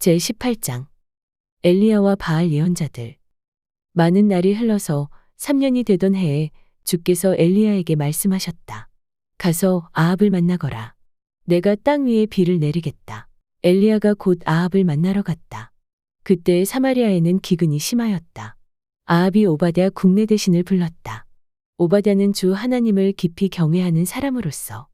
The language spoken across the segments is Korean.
제18장 엘리야와 바알 예언자들. 많은 날이 흘러서 3년이 되던 해에 주께서 엘리야에게 말씀하셨다. 가서 아합을 만나거라. 내가 땅 위에 비를 내리겠다. 엘리야가 곧 아합을 만나러 갔다. 그때 사마리아에는 기근이 심하였다. 아합이 오바댜 국내 대신을 불렀다. 오바댜는 주 하나님을 깊이 경외하는 사람으로서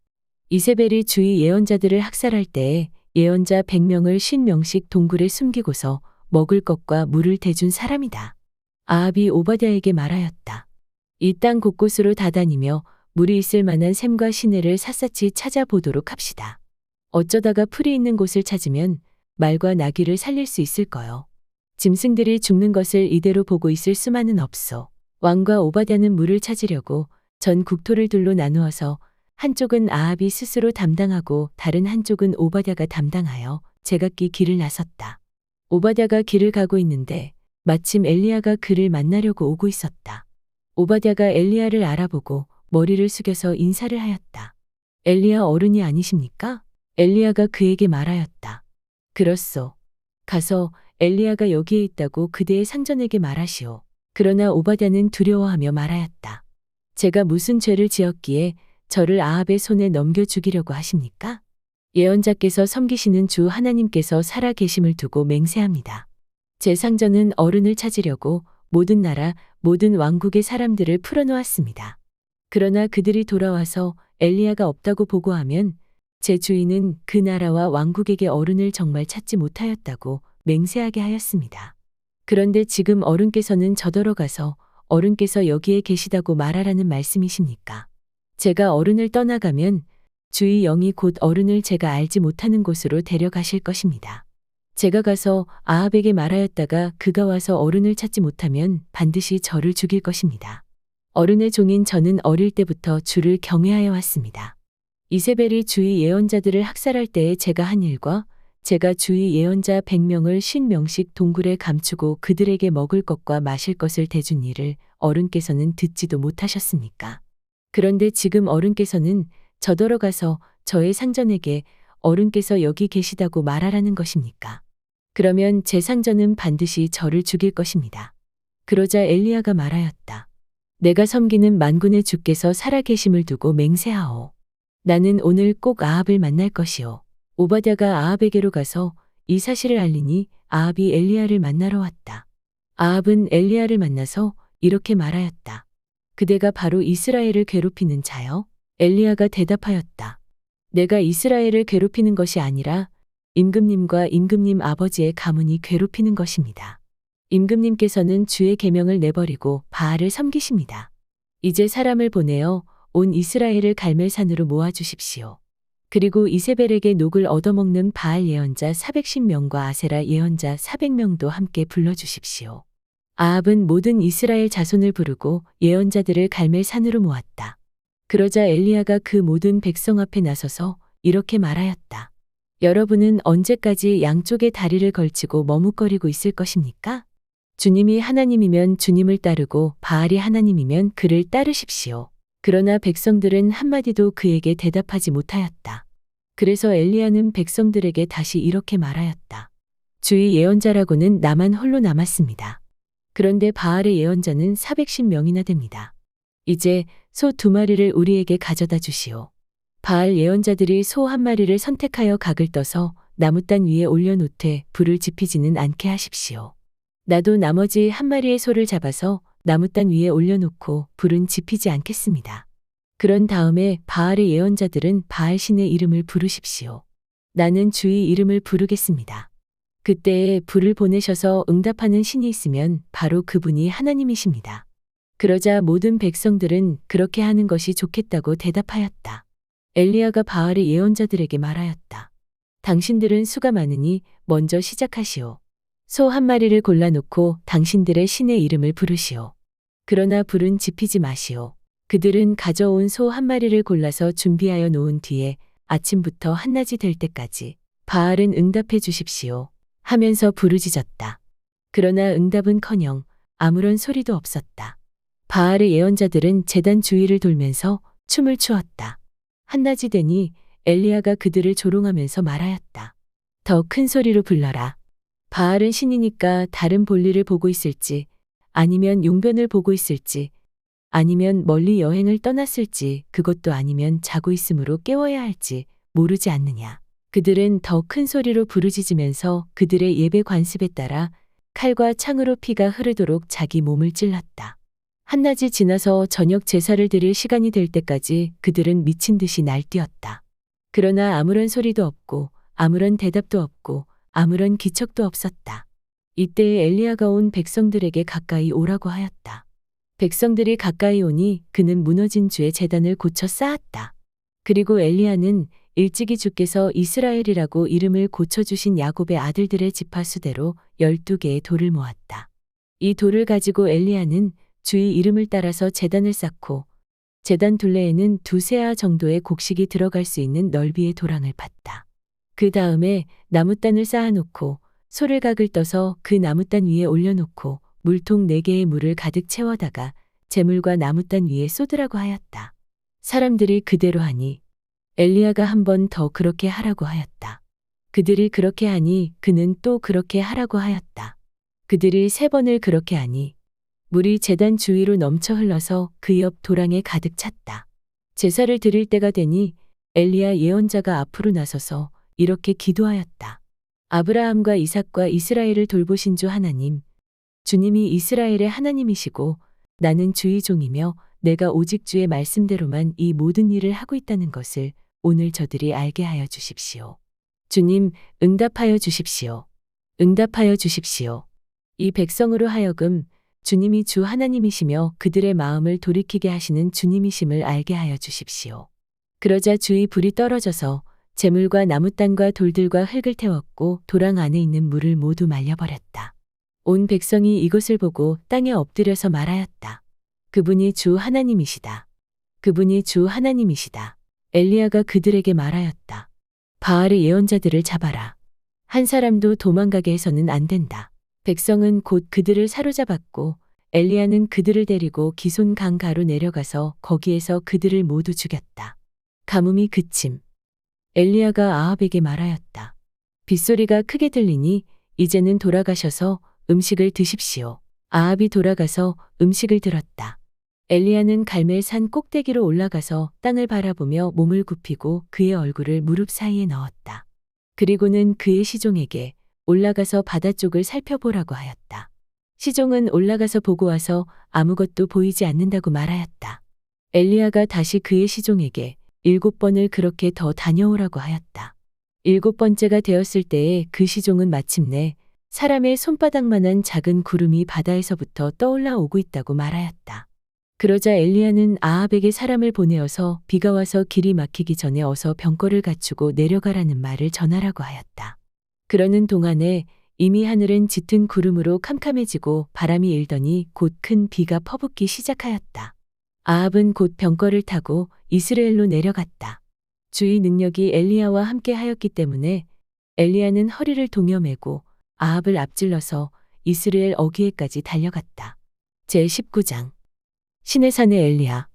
이세벨이 주의 예언자들을 학살할 때에 예언자 100명을 50명씩 동굴에 숨기고서 먹을 것과 물을 대준 사람이다. 아합이 오바댜에게 말하였다. 이 땅 곳곳으로 다다니며 물이 있을 만한 샘과 시내를 샅샅이 찾아보도록 합시다. 어쩌다가 풀이 있는 곳을 찾으면 말과 나귀를 살릴 수 있을 거요. 짐승들이 죽는 것을 이대로 보고 있을 수만은 없소. 왕과 오바댜는 물을 찾으려고 전 국토를 둘로 나누어서 한쪽은 아합이 스스로 담당하고 다른 한쪽은 오바댜가 담당하여 제각기 길을 나섰다. 오바댜가 길을 가고 있는데 마침 엘리야가 그를 만나려고 오고 있었다. 오바댜가 엘리야를 알아보고 머리를 숙여서 인사를 하였다. 엘리야 어른이 아니십니까? 엘리야가 그에게 말하였다. 그렇소. 가서 엘리야가 여기에 있다고 그대의 상전에게 말하시오. 그러나 오바댜는 두려워하며 말하였다. 제가 무슨 죄를 지었기에 저를 아합의 손에 넘겨 죽이려고 하십니까? 예언자께서 섬기시는 주 하나님께서 살아 계심을 두고 맹세합니다. 제 상전은 어른을 찾으려고 모든 나라, 모든 왕국의 사람들을 풀어놓았습니다. 그러나 그들이 돌아와서 엘리야가 없다고 보고하면 제 주인은 그 나라와 왕국에게 어른을 정말 찾지 못하였다고 맹세하게 하였습니다. 그런데 지금 어른께서는 저더러 가서 어른께서 여기에 계시다고 말하라는 말씀이십니까? 제가 어른을 떠나가면 주의 영이 곧 어른을 제가 알지 못하는 곳으로 데려가실 것입니다. 제가 가서 아합에게 말하였다가 그가 와서 어른을 찾지 못하면 반드시 저를 죽일 것입니다. 어른의 종인 저는 어릴 때부터 주를 경외하여 왔습니다. 이세벨이 주의 예언자들을 학살할 때에 제가 한 일과 제가 주의 예언자 100명을 50명씩 동굴에 감추고 그들에게 먹을 것과 마실 것을 대준 일을 어른께서는 듣지도 못하셨습니까? 그런데 지금 어른께서는 저더러 가서 저의 상전에게 어른께서 여기 계시다고 말하라는 것입니까? 그러면 제 상전은 반드시 저를 죽일 것입니다. 그러자 엘리야가 말하였다. 내가 섬기는 만군의 주께서 살아계심을 두고 맹세하오. 나는 오늘 꼭 아합을 만날 것이오. 오바댜가 아합에게로 가서 이 사실을 알리니 아합이 엘리야를 만나러 왔다. 아합은 엘리야를 만나서 이렇게 말하였다. 그대가 바로 이스라엘을 괴롭히는 자요? 엘리야가 대답하였다. 내가 이스라엘을 괴롭히는 것이 아니라 임금님과 임금님 아버지의 가문이 괴롭히는 것입니다. 임금님께서는 주의 계명을 내버리고 바알을 섬기십니다. 이제 사람을 보내어 온 이스라엘을 갈멜산으로 모아주십시오. 그리고 이세벨에게 녹을 얻어먹는 바알 예언자 410명과 아세라 예언자 400명도 함께 불러주십시오. 아합은 모든 이스라엘 자손을 부르고 예언자들을 갈멜산으로 모았다. 그러자 엘리야가 그 모든 백성 앞에 나서서 이렇게 말하였다. 여러분은 언제까지 양쪽에 다리를 걸치고 머뭇거리고 있을 것입니까? 주님이 하나님이면 주님을 따르고 바알이 하나님이면 그를 따르십시오. 그러나 백성들은 한마디도 그에게 대답하지 못하였다. 그래서 엘리야는 백성들에게 다시 이렇게 말하였다. 주의 예언자라고는 나만 홀로 남았습니다. 그런데 바알의 예언자는 410명이나 됩니다. 이제 소 2마리를 우리에게 가져다 주시오. 바알 예언자들이 소 1마리를 선택하여 각을 떠서 나무단 위에 올려놓되 불을 지피지는 않게 하십시오. 나도 나머지 1마리의 소를 잡아서 나무단 위에 올려놓고 불은 지피지 않겠습니다. 그런 다음에 바알의 예언자들은 바알 신의 이름을 부르십시오. 나는 주의 이름을 부르겠습니다. 그때에 불을 보내셔서 응답하는 신이 있으면 바로 그분이 하나님이십니다. 그러자 모든 백성들은 그렇게 하는 것이 좋겠다고 대답하였다. 엘리야가 바알의 예언자들에게 말하였다. 당신들은 수가 많으니 먼저 시작하시오. 소 1마리를 골라놓고 당신들의 신의 이름을 부르시오. 그러나 불은 지피지 마시오. 그들은 가져온 소 1마리를 골라서 준비하여 놓은 뒤에 아침부터 한낮이 될 때까지 바알은 응답해 주십시오. 하면서 부르짖었다. 그러나 응답은커녕 아무런 소리도 없었다. 바알의 예언자들은 제단 주위를 돌면서 춤을 추었다. 한낮이 되니 엘리야가 그들을 조롱하면서 말하였다. 더 큰 소리로 불러라. 바알은 신이니까 다른 볼일을 보고 있을지, 아니면 용변을 보고 있을지, 아니면 멀리 여행을 떠났을지, 그것도 아니면 자고 있으므로 깨워야 할지 모르지 않느냐. 그들은 더 큰 소리로 부르짖으면서 그들의 예배 관습에 따라 칼과 창으로 피가 흐르도록 자기 몸을 찔렀다. 한낮이 지나서 저녁 제사를 드릴 시간이 될 때까지 그들은 미친 듯이 날뛰었다. 그러나 아무런 소리도 없고 아무런 대답도 없고 아무런 기척도 없었다. 이때에 엘리야가 온 백성들에게 가까이 오라고 하였다. 백성들이 가까이 오니 그는 무너진 주의 제단을 고쳐 쌓았다. 그리고 엘리야는 일찍이 주께서 이스라엘이라고 이름을 고쳐주신 야곱의 아들들의 지파 수대로 12개의 돌을 모았다. 이 돌을 가지고 엘리야는 주의 이름을 따라서 제단을 쌓고 제단 둘레에는 2세아 정도의 곡식이 들어갈 수 있는 넓이의 도랑을 팠다. 그 다음에 나무단을 쌓아놓고 소를각을 떠서 그 나무단 위에 올려놓고 물통 4개의 물을 가득 채워다가 재물과 나무단 위에 쏟으라고 하였다. 사람들이 그대로 하니 엘리야가 한 번 더 그렇게 하라고 하였다. 그들이 그렇게 하니 그는 또 그렇게 하라고 하였다. 그들이 3번을 그렇게 하니 물이 제단 주위로 넘쳐 흘러서 그 옆 도랑에 가득 찼다. 제사를 드릴 때가 되니 엘리야 예언자가 앞으로 나서서 이렇게 기도하였다. 아브라함과 이삭과 이스라엘을 돌보신 주 하나님, 주님이 이스라엘의 하나님이시고 나는 주의 종이며 내가 오직 주의 말씀대로만 이 모든 일을 하고 있다는 것을 오늘 저들이 알게 하여 주십시오. 주님, 응답하여 주십시오. 응답하여 주십시오. 이 백성으로 하여금 주님이 주 하나님이시며 그들의 마음을 돌이키게 하시는 주님이심을 알게 하여 주십시오. 그러자 주의 불이 떨어져서 재물과 나무단과 돌들과 흙을 태웠고 도랑 안에 있는 물을 모두 말려버렸다. 온 백성이 이것을 보고 땅에 엎드려서 말하였다. 그분이 주 하나님이시다. 그분이 주 하나님이시다. 엘리야가 그들에게 말하였다. 바알의 예언자들을 잡아라. 한 사람도 도망가게 해서는 안 된다. 백성은 곧 그들을 사로잡았고 엘리야는 그들을 데리고 기손 강가로 내려가서 거기에서 그들을 모두 죽였다. 가뭄이 그침. 엘리야가 아합에게 말하였다. 빗소리가 크게 들리니 이제는 돌아가셔서 음식을 드십시오. 아합이 돌아가서 음식을 들었다. 엘리야는 갈멜산 꼭대기로 올라가서 땅을 바라보며 몸을 굽히고 그의 얼굴을 무릎 사이에 넣었다. 그리고는 그의 시종에게 올라가서 바다 쪽을 살펴보라고 하였다. 시종은 올라가서 보고 와서 아무것도 보이지 않는다고 말하였다. 엘리야가 다시 그의 시종에게 7번을 그렇게 더 다녀오라고 하였다. 7번째가 되었을 때에 그 시종은 마침내 사람의 손바닥만한 작은 구름이 바다에서부터 떠올라 오고 있다고 말하였다. 그러자 엘리야는 아합에게 사람을 보내어서 비가 와서 길이 막히기 전에 어서 병거를 갖추고 내려가라는 말을 전하라고 하였다. 그러는 동안에 이미 하늘은 짙은 구름으로 캄캄해지고 바람이 일더니 곧 큰 비가 퍼붓기 시작하였다. 아합은 곧 병거를 타고 이스라엘로 내려갔다. 주의 능력이 엘리야와 함께 하였기 때문에 엘리야는 허리를 동여매고 아합을 앞질러서 이스라엘 어귀에까지 달려갔다. 제19장 시내산의 엘리야.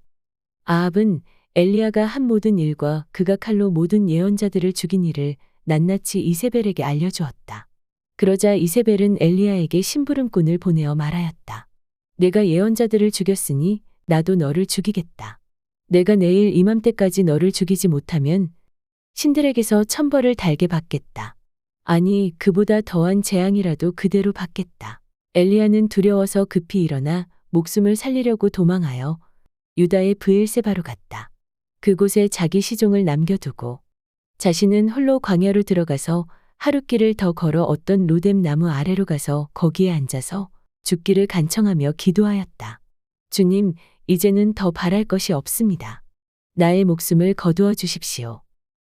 아합은 엘리야가 한 모든 일과 그가 칼로 모든 예언자들을 죽인 일을 낱낱이 이세벨에게 알려주었다. 그러자 이세벨은 엘리야에게 심부름꾼을 보내어 말하였다. 내가 예언자들을 죽였으니 나도 너를 죽이겠다. 내가 내일 이맘때까지 너를 죽이지 못하면 신들에게서 천벌을 달게 받겠다. 아니, 그보다 더한 재앙이라도 그대로 받겠다. 엘리야는 두려워서 급히 일어나 목숨을 살리려고 도망하여 유다의 브엘세바로 갔다. 그곳에 자기 시종을 남겨두고 자신은 홀로 광야로 들어가서 하룻길을 더 걸어 어떤 로뎀 나무 아래로 가서 거기에 앉아서 죽기를 간청하며 기도하였다. 주님, 이제는 더 바랄 것이 없습니다. 나의 목숨을 거두어 주십시오.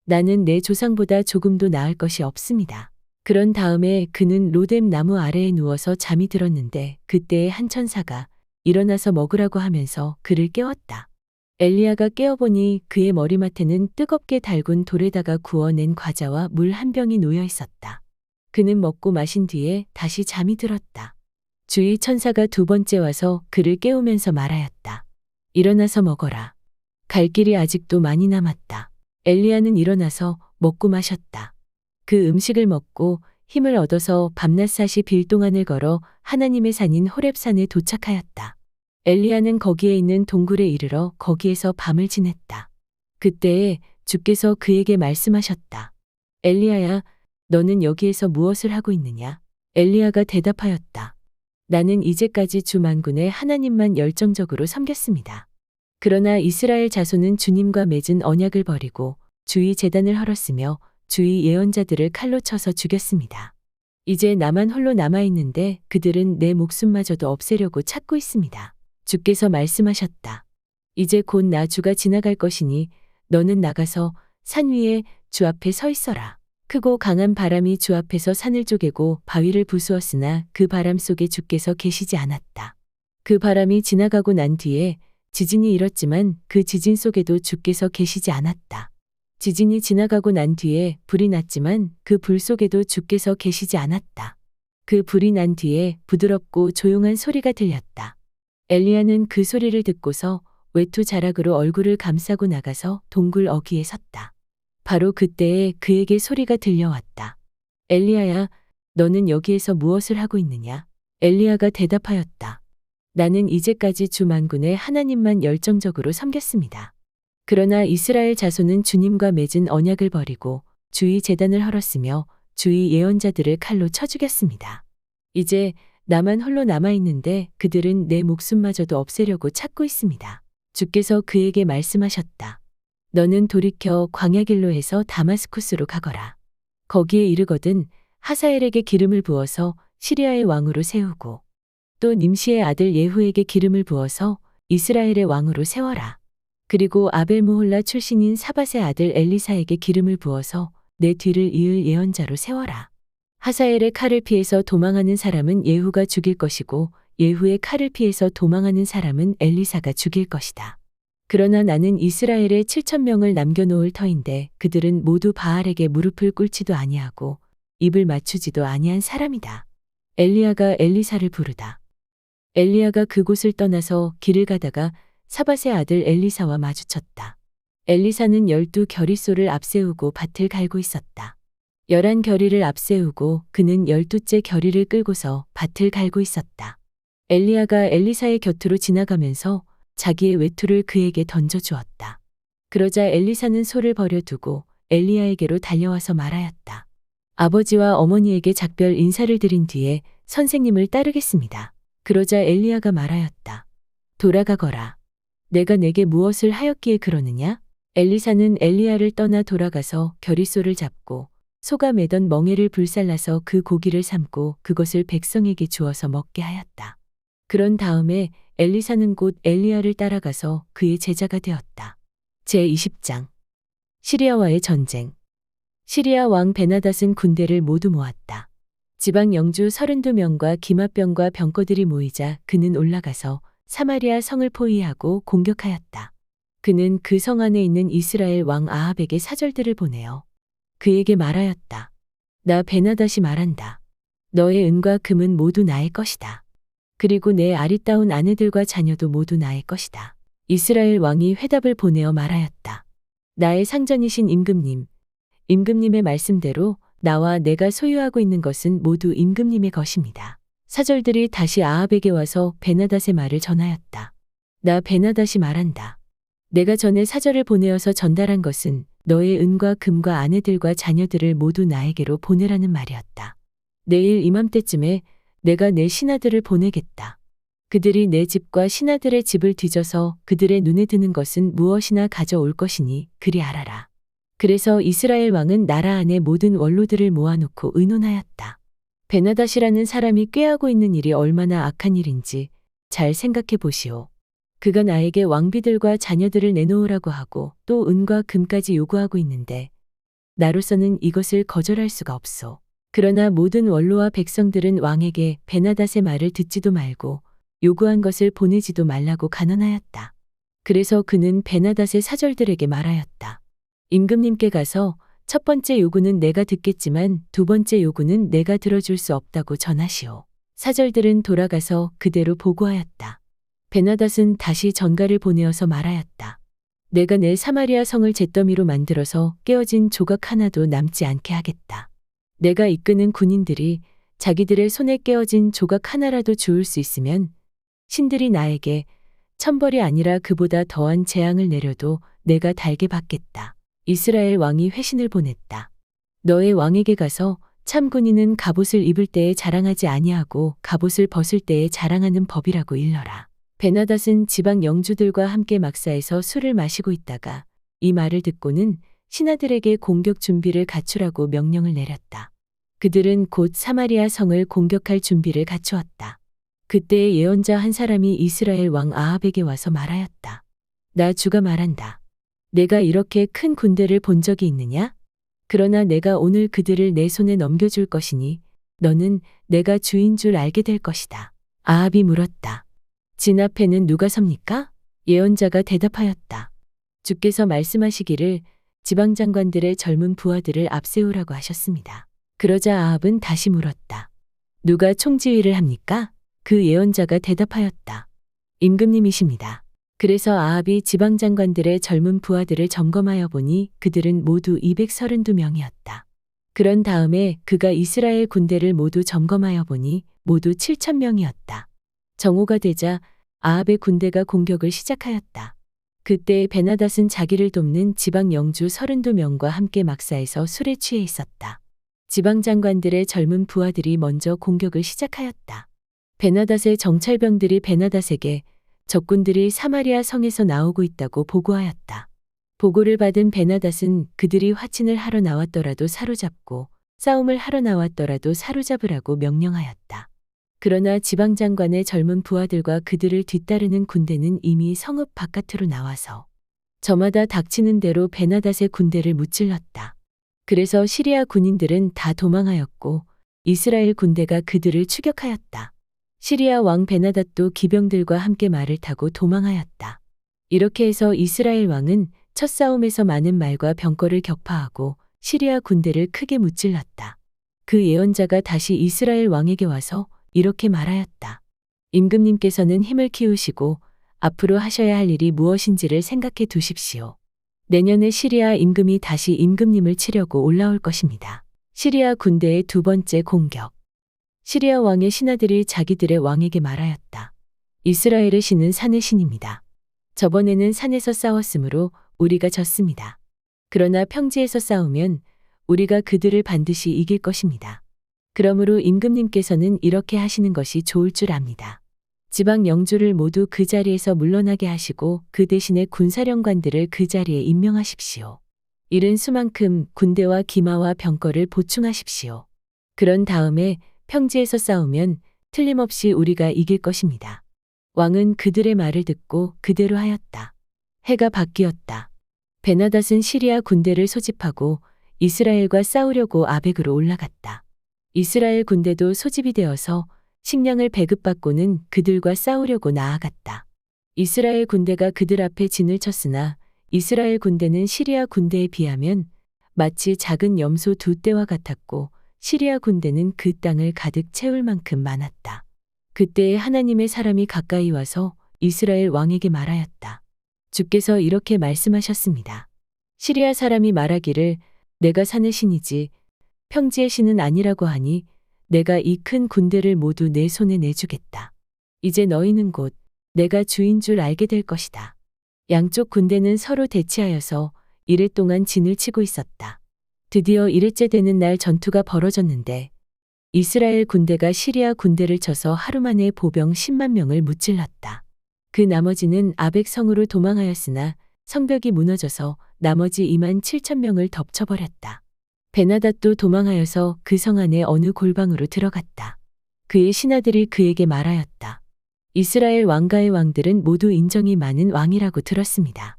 나는 내 조상보다 조금도 나을 것이 없습니다. 그런 다음에 그는 로뎀 나무 아래에 누워서 잠이 들었는데 그때에 한 천사가 일어나서 먹으라고 하면서 그를 깨웠다. 엘리야가 깨어보니 그의 머리맡에는 뜨겁게 달군 돌에다가 구워낸 과자와 물 한 병이 놓여 있었다. 그는 먹고 마신 뒤에 다시 잠이 들었다. 주의 천사가 2번째 와서 그를 깨우면서 말하였다. 일어나서 먹어라. 갈 길이 아직도 많이 남았다. 엘리야는 일어나서 먹고 마셨다. 그 음식을 먹고 힘을 얻어서 밤낮 40일 동안을 걸어 하나님의 산인 호렙산에 도착하였다. 엘리야는 거기에 있는 동굴에 이르러 거기에서 밤을 지냈다. 그때에 주께서 그에게 말씀하셨다. 엘리야야, 너는 여기에서 무엇을 하고 있느냐? 엘리야가 대답하였다. 나는 이제까지 주 만군의 하나님만 열정적으로 섬겼습니다. 그러나 이스라엘 자손은 주님과 맺은 언약을 버리고 주의 제단을 헐었으며 주의 예언자들을 칼로 쳐서 죽였습니다. 이제 나만 홀로 남아있는데 그들은 내 목숨마저도 없애려고 찾고 있습니다. 주께서 말씀하셨다. 이제 곧 나 주가 지나갈 것이니 너는 나가서 산 위에 주 앞에 서 있어라. 크고 강한 바람이 주 앞에서 산을 쪼개고 바위를 부수었으나 그 바람 속에 주께서 계시지 않았다. 그 바람이 지나가고 난 뒤에 지진이 일었지만 그 지진 속에도 주께서 계시지 않았다. 지진이 지나가고 난 뒤에 불이 났지만 그 불 속에도 주께서 계시지 않았다. 그 불이 난 뒤에 부드럽고 조용한 소리가 들렸다. 엘리야는 그 소리를 듣고서 외투 자락으로 얼굴을 감싸고 나가서 동굴 어귀에 섰다. 바로 그때에 그에게 소리가 들려왔다. 엘리야야, 너는 여기에서 무엇을 하고 있느냐? 엘리야가 대답하였다. 나는 이제까지 주 만군의 하나님만 열정적으로 섬겼습니다. 그러나 이스라엘 자손은 주님과 맺은 언약을 버리고 주의 제단을 헐었으며 주의 예언자들을 칼로 쳐 죽였습니다. 이제 나만 홀로 남아있는데 그들은 내 목숨마저도 없애려고 찾고 있습니다. 주께서 그에게 말씀하셨다. 너는 돌이켜 광야길로 해서 다마스쿠스로 가거라. 거기에 이르거든 하사엘에게 기름을 부어서 시리아의 왕으로 세우고 또 님시의 아들 예후에게 기름을 부어서 이스라엘의 왕으로 세워라. 그리고 아벨무홀라 출신인 사밧의 아들 엘리사에게 기름을 부어서 내 뒤를 이을 예언자로 세워라. 하사엘의 칼을 피해서 도망하는 사람은 예후가 죽일 것이고 예후의 칼을 피해서 도망하는 사람은 엘리사가 죽일 것이다. 그러나 나는 이스라엘에 7,000명을 남겨놓을 터인데 그들은 모두 바알에게 무릎을 꿇지도 아니하고 입을 맞추지도 아니한 사람이다. 엘리야가 엘리사를 부르다. 엘리야가 그곳을 떠나서 길을 가다가 사밧의 아들 엘리사와 마주쳤다. 엘리사는 12겨리소를 앞세우고 밭을 갈고 있었다. 11겨리를 앞세우고 그는 12째 겨리를 끌고서 밭을 갈고 있었다. 엘리야가 엘리사의 곁으로 지나가면서 자기의 외투를 그에게 던져주었다. 그러자 엘리사는 소를 버려두고 엘리야에게로 달려와서 말하였다. 아버지와 어머니에게 작별 인사를 드린 뒤에 선생님을 따르겠습니다. 그러자 엘리야가 말하였다. 돌아가거라. 내가 내게 무엇을 하였기에 그러느냐? 엘리사는 엘리야를 떠나 돌아가서 겨리소를 잡고 소가 매던 멍에를 불살라서 그 고기를 삶고 그것을 백성에게 주어서 먹게 하였다. 그런 다음에 엘리사는 곧 엘리야를 따라가서 그의 제자가 되었다. 제20장 시리아와의 전쟁. 시리아 왕 베나닷은 군대를 모두 모았다. 지방 영주 32명과 기마병과 병거들이 모이자 그는 올라가서 사마리아 성을 포위하고 공격하였다. 그는 그 성 안에 있는 이스라엘 왕 아합에게 사절들을 보내어 그에게 말하였다. 나 베나닷이 말한다. 너의 은과 금은 모두 나의 것이다. 그리고 내 아리따운 아내들과 자녀도 모두 나의 것이다. 이스라엘 왕이 회답을 보내어 말하였다. 나의 상전이신 임금님, 임금님의 말씀대로 나와 내가 소유하고 있는 것은 모두 임금님의 것입니다. 사절들이 다시 아합에게 와서 베나닷의 말을 전하였다. 나 베나닷이 말한다. 내가 전에 사절을 보내어서 전달한 것은 너의 은과 금과 아내들과 자녀들을 모두 나에게로 보내라는 말이었다. 내일 이맘때쯤에 내가 내 신하들을 보내겠다. 그들이 내 집과 신하들의 집을 뒤져서 그들의 눈에 드는 것은 무엇이나 가져올 것이니 그리 알아라. 그래서 이스라엘 왕은 나라 안에 모든 원로들을 모아놓고 의논하였다. 베나닷이라는 사람이 꾀하고 있는 일이 얼마나 악한 일인지 잘 생각해 보시오. 그가 나에게 왕비들과 자녀들을 내놓으라고 하고 또 은과 금까지 요구하고 있는데 나로서는 이것을 거절할 수가 없소. 그러나 모든 원로와 백성들은 왕에게 베나닷의 말을 듣지도 말고 요구한 것을 보내지도 말라고 간언하였다. 그래서 그는 베나닷의 사절들에게 말하였다. 임금님께 가서 첫 번째 요구는 내가 듣겠지만 두 번째 요구는 내가 들어줄 수 없다고 전하시오. 사절들은 돌아가서 그대로 보고하였다. 베나닷은 다시 전가를 보내어서 말하였다. 내가 내 사마리아 성을 잿더미로 만들어서 깨어진 조각 하나도 남지 않게 하겠다. 내가 이끄는 군인들이 자기들의 손에 깨어진 조각 하나라도 주울 수 있으면 신들이 나에게 천벌이 아니라 그보다 더한 재앙을 내려도 내가 달게 받겠다. 이스라엘 왕이 회신을 보냈다. 너의 왕에게 가서 참 군인은 갑옷을 입을 때에 자랑하지 아니하고 갑옷을 벗을 때에 자랑하는 법이라고 일러라. 베나닷은 지방 영주들과 함께 막사에서 술을 마시고 있다가 이 말을 듣고는 신하들에게 공격 준비를 갖추라고 명령을 내렸다. 그들은 곧 사마리아 성을 공격할 준비를 갖추었다. 그때에 예언자 한 사람이 이스라엘 왕 아합에게 와서 말하였다. 나 주가 말한다. 내가 이렇게 큰 군대를 본 적이 있느냐? 그러나 내가 오늘 그들을 내 손에 넘겨줄 것이니 너는 내가 주인 줄 알게 될 것이다. 아합이 물었다. 진 앞에는 누가 섭니까? 예언자가 대답하였다. 주께서 말씀하시기를 지방장관들의 젊은 부하들을 앞세우라고 하셨습니다. 그러자 아합은 다시 물었다. 누가 총지휘를 합니까? 그 예언자가 대답하였다. 임금님이십니다. 그래서 아합이 지방장관들의 젊은 부하들을 점검하여 보니 그들은 모두 232명이었다. 그런 다음에 그가 이스라엘 군대를 모두 점검하여 보니 모두 7,000명이었다. 정오가 되자 아합의 군대가 공격을 시작하였다. 그때 베나닷은 자기를 돕는 지방 영주 32명과 함께 막사에서 술에 취해 있었다. 지방장관들의 젊은 부하들이 먼저 공격을 시작하였다. 베나닷의 정찰병들이 베나닷에게 적군들이 사마리아 성에서 나오고 있다고 보고하였다. 보고를 받은 베나닷은 그들이 화친을 하러 나왔더라도 사로잡고 싸움을 하러 나왔더라도 사로잡으라고 명령하였다. 그러나 지방장관의 젊은 부하들과 그들을 뒤따르는 군대는 이미 성읍 바깥으로 나와서 저마다 닥치는 대로 베나닷의 군대를 무찔렀다. 그래서 시리아 군인들은 다 도망하였고 이스라엘 군대가 그들을 추격하였다. 시리아 왕 베나닷도 기병들과 함께 말을 타고 도망하였다. 이렇게 해서 이스라엘 왕은 첫 싸움에서 많은 말과 병거를 격파하고 시리아 군대를 크게 무찔렀다. 그 예언자가 다시 이스라엘 왕에게 와서 이렇게 말하였다. 임금님께서는 힘을 키우시고 앞으로 하셔야 할 일이 무엇인지를 생각해 두십시오. 내년에 시리아 임금이 다시 임금님을 치려고 올라올 것입니다. 시리아 군대의 두 번째 공격. 시리아 왕의 신하들이 자기들의 왕에게 말하였다. 이스라엘의 신은 산의 신입니다. 저번에는 산에서 싸웠으므로 우리가 졌습니다. 그러나 평지에서 싸우면 우리가 그들을 반드시 이길 것입니다. 그러므로 임금님께서는 이렇게 하시는 것이 좋을 줄 압니다. 지방 영주를 모두 그 자리에서 물러나게 하시고 그 대신에 군사령관들을 그 자리에 임명하십시오. 이른 수만큼 군대와 기마와 병거를 보충하십시오. 그런 다음에 평지에서 싸우면 틀림없이 우리가 이길 것입니다. 왕은 그들의 말을 듣고 그대로 하였다. 해가 바뀌었다. 베나닷은 시리아 군대를 소집하고 이스라엘과 싸우려고 아벡으로 올라갔다. 이스라엘 군대도 소집이 되어서 식량을 배급받고는 그들과 싸우려고 나아갔다. 이스라엘 군대가 그들 앞에 진을 쳤으나 이스라엘 군대는 시리아 군대에 비하면 마치 작은 염소 두 떼와 같았고 시리아 군대는 그 땅을 가득 채울 만큼 많았다. 그때에 하나님의 사람이 가까이 와서 이스라엘 왕에게 말하였다. 주께서 이렇게 말씀하셨습니다. 시리아 사람이 말하기를 내가 산의 신이지 평지의 신은 아니라고 하니 내가 이 큰 군대를 모두 내 손에 내주겠다. 이제 너희는 곧 내가 주인 줄 알게 될 것이다. 양쪽 군대는 서로 대치하여서 이래 동안 진을 치고 있었다. 드디어 이래째 되는 날 전투가 벌어졌는데 이스라엘 군대가 시리아 군대를 쳐서 하루 만에 보병 10만 명을 무찔렀다. 그 나머지는 아벡 성으로 도망하였으나 성벽이 무너져서 나머지 2만 7천 명을 덮쳐버렸다. 베나닷도 도망하여서 그 성 안에 어느 골방으로 들어갔다. 그의 신하들이 그에게 말하였다. 이스라엘 왕가의 왕들은 모두 인정이 많은 왕이라고 들었습니다.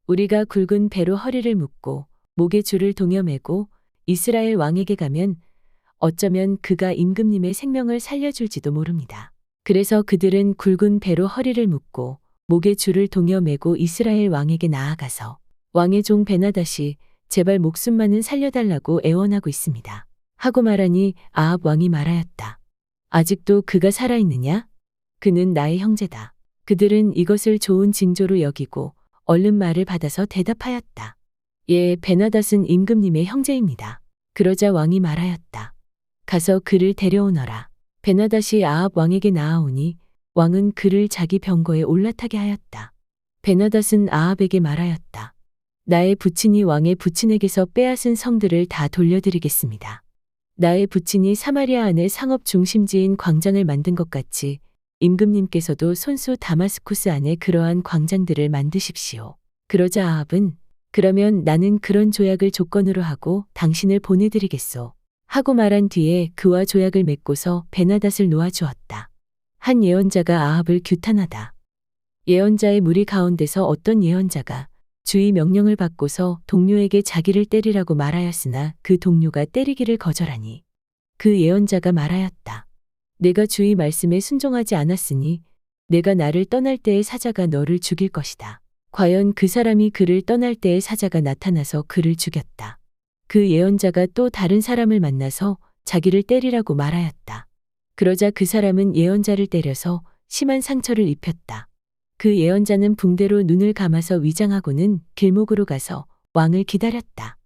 우리가 굵은 배로 허리를 묶고 목에 줄을 동여매고 이스라엘 왕에게 가면 어쩌면 그가 임금님의 생명을 살려줄지도 모릅니다. 그래서 그들은 굵은 배로 허리를 묶고 목에 줄을 동여매고 이스라엘 왕에게 나아가서 왕의 종 베나닷이 제발 목숨만은 살려달라고 애원하고 있습니다. 하고 말하니 아합 왕이 말하였다. 아직도 그가 살아있느냐? 그는 나의 형제다. 그들은 이것을 좋은 징조로 여기고 얼른 말을 받아서 대답하였다. 예, 베나닷은 임금님의 형제입니다. 그러자 왕이 말하였다. 가서 그를 데려오너라. 베나닷이 아합 왕에게 나아오니 왕은 그를 자기 병거에 올라타게 하였다. 베나닷은 아합에게 말하였다. 나의 부친이 왕의 부친에게서 빼앗은 성들을 다 돌려드리겠습니다. 나의 부친이 사마리아 안에 상업 중심지인 광장을 만든 것 같이 임금님께서도 손수 다마스쿠스 안에 그러한 광장들을 만드십시오. 그러자 아합은 그러면 나는 그런 조약을 조건으로 하고 당신을 보내드리겠소. 하고 말한 뒤에 그와 조약을 맺고서 베나닷을 놓아주었다. 한 예언자가 아합을 규탄하다. 예언자의 무리 가운데서 어떤 예언자가 주의 명령을 받고서 동료에게 자기를 때리라고 말하였으나 그 동료가 때리기를 거절하니 그 예언자가 말하였다. 내가 주의 말씀에 순종하지 않았으니 내가 나를 떠날 때의 사자가 너를 죽일 것이다. 과연 그 사람이 그를 떠날 때의 사자가 나타나서 그를 죽였다. 그 예언자가 또 다른 사람을 만나서 자기를 때리라고 말하였다. 그러자 그 사람은 예언자를 때려서 심한 상처를 입혔다. 그 예언자는 붕대로 눈을 감아서 위장하고는 길목으로 가서 왕을 기다렸다.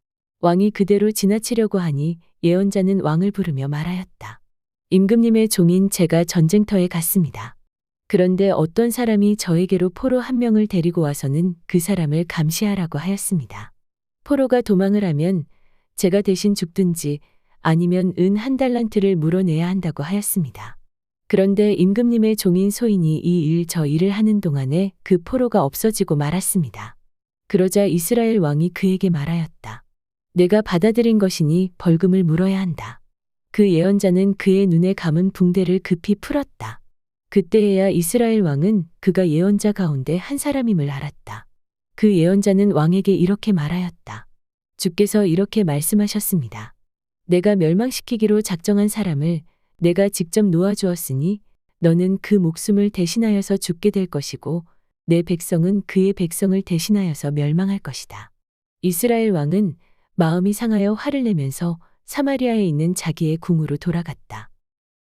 왕이 그대로 지나치려고 하니 예언자는 왕을 부르며 말하였다. 임금님의 종인 제가 전쟁터에 갔습니다. 그런데 어떤 사람이 저에게로 포로 한 명을 데리고 와서는 그 사람을 감시하라고 하였습니다. 포로가 도망을 하면 제가 대신 죽든지 아니면 은 1달란트를 물어내야 한다고 하였습니다. 그런데 임금님의 종인 소인이 이 일 저 일을 하는 동안에 그 포로가 없어지고 말았습니다. 그러자 이스라엘 왕이 그에게 말하였다. 내가 받아들인 것이니 벌금을 물어야 한다. 그 예언자는 그의 눈에 감은 붕대를 급히 풀었다. 그때에야 이스라엘 왕은 그가 예언자 가운데 한 사람임을 알았다. 그 예언자는 왕에게 이렇게 말하였다. 주께서 이렇게 말씀하셨습니다. 내가 멸망시키기로 작정한 사람을 내가 직접 놓아주었으니 너는 그 목숨을 대신하여서 죽게 될 것이고 내 백성은 그의 백성을 대신하여서 멸망할 것이다. 이스라엘 왕은 마음이 상하여 화를 내면서 사마리아에 있는 자기의 궁으로 돌아갔다.